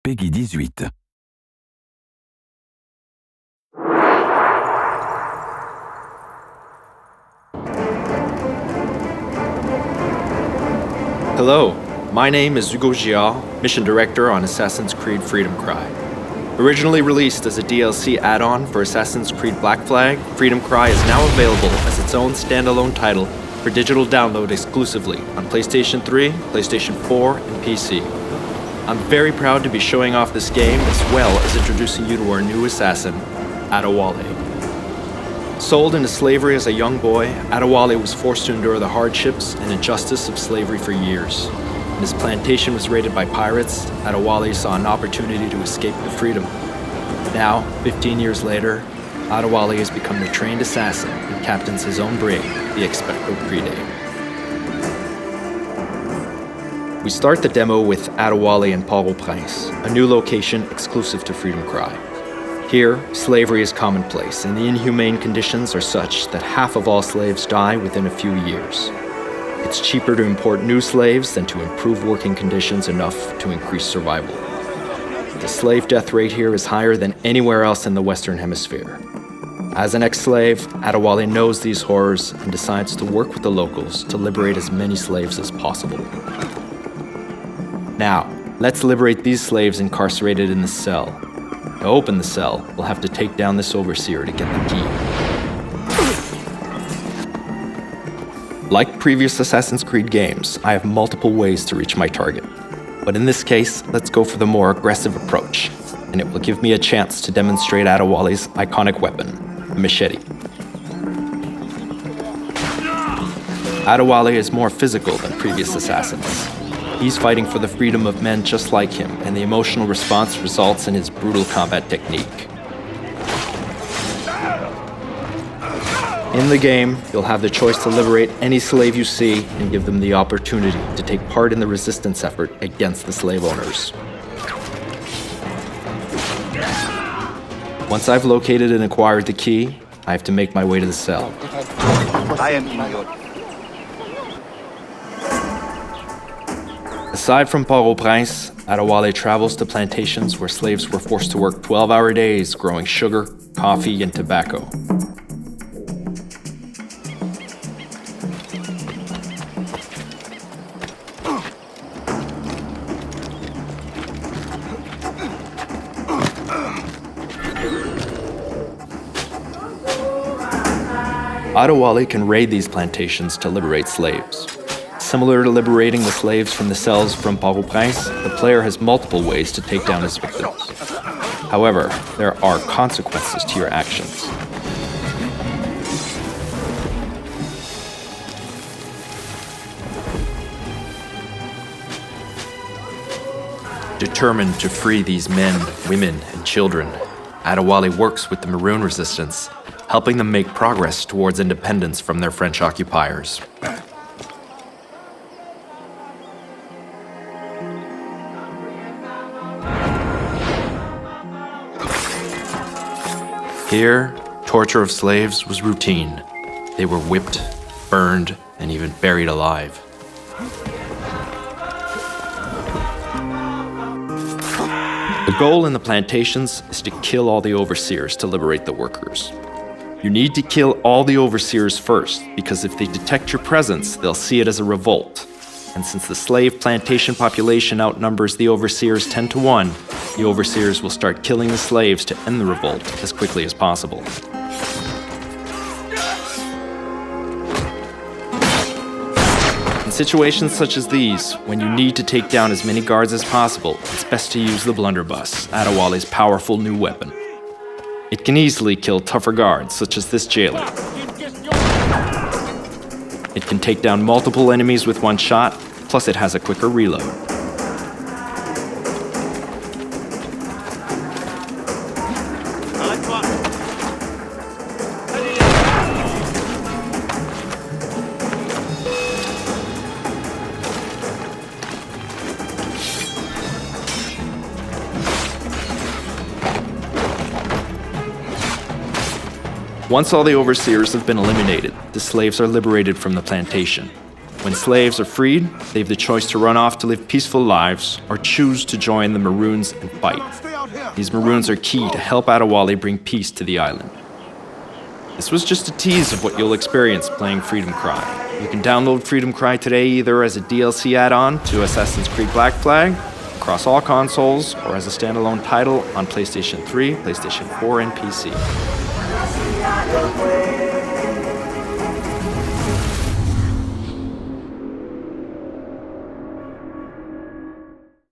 Peggy 18. Hello, my name is Hugo Gial, Mission Director on Assassin's Creed Freedom Cry. Originally released as a DLC add-on for Assassin's Creed Black Flag, Freedom Cry is now available as its own standalone title for digital download exclusively on PlayStation 3, PlayStation 4, and PC. I'm very proud to be showing off this game as well as introducing you to our new assassin, Adewale. Sold into slavery as a young boy, Adewale was forced to endure the hardships and injustice of slavery for years. When his plantation was raided by pirates, Adewale saw an opportunity to escape to freedom. Now, 15 years later, Adewale has become a trained assassin and captains his own brig, the Expecto Prix. We start the demo with Adewale and Port-au-Prince, a new location exclusive to Freedom Cry. Here, slavery is commonplace, and the inhumane conditions are such that half of all slaves die within a few years. It's cheaper to import new slaves than to improve working conditions enough to increase survival. The slave death rate here is higher than anywhere else in the Western Hemisphere. As an ex-slave, Adewale knows these horrors and decides to work with the locals to liberate as many slaves as possible. Now, let's liberate these slaves incarcerated in the cell. To open the cell, we'll have to take down this overseer to get the key. Like previous Assassin's Creed games, I have multiple ways to reach my target. But in this case, let's go for the more aggressive approach, and it will give me a chance to demonstrate Adewale's iconic weapon, the machete. Adewale is more physical than previous assassins. He's fighting for the freedom of men just like him, and the emotional response results in his brutal combat technique. In the game, you'll have the choice to liberate any slave you see and give them the opportunity to take part in the resistance effort against the slave owners. Once I've located and acquired the key, I have to make my way to the cell. I am in your... Aside from Port-au-Prince, Adewale travels to plantations where slaves were forced to work 12-hour days growing sugar, coffee, and tobacco. Adewale can raid these plantations to liberate slaves. Similar to liberating the slaves from the cells from Port-au-Prince, the player has multiple ways to take down his victims. However, there are consequences to your actions. Determined to free these men, women, and children, Adewale works with the Maroon Resistance, helping them make progress towards independence from their French occupiers. Here, torture of slaves was routine. They were whipped, burned, and even buried alive. The goal in the plantations is to kill all the overseers to liberate the workers. You need to kill all the overseers first, because if they detect your presence, they'll see it as a revolt. And since the slave plantation population outnumbers the overseers 10 to 1, the overseers will start killing the slaves to end the revolt as quickly as possible. In situations such as these, when you need to take down as many guards as possible, it's best to use the blunderbuss, Adewale's powerful new weapon. It can easily kill tougher guards, such as this jailer. It can take down multiple enemies with one shot, plus it has a quicker reload. Once all the overseers have been eliminated, the slaves are liberated from the plantation. When slaves are freed, they have the choice to run off to live peaceful lives or choose to join the Maroons and fight. These Maroons are key to help Adewale bring peace to the island. This was just a tease of what you'll experience playing Freedom Cry. You can download Freedom Cry today either as a DLC add-on to Assassin's Creed Black Flag, across all consoles, or as a standalone title on PlayStation 3, PlayStation 4, and PC.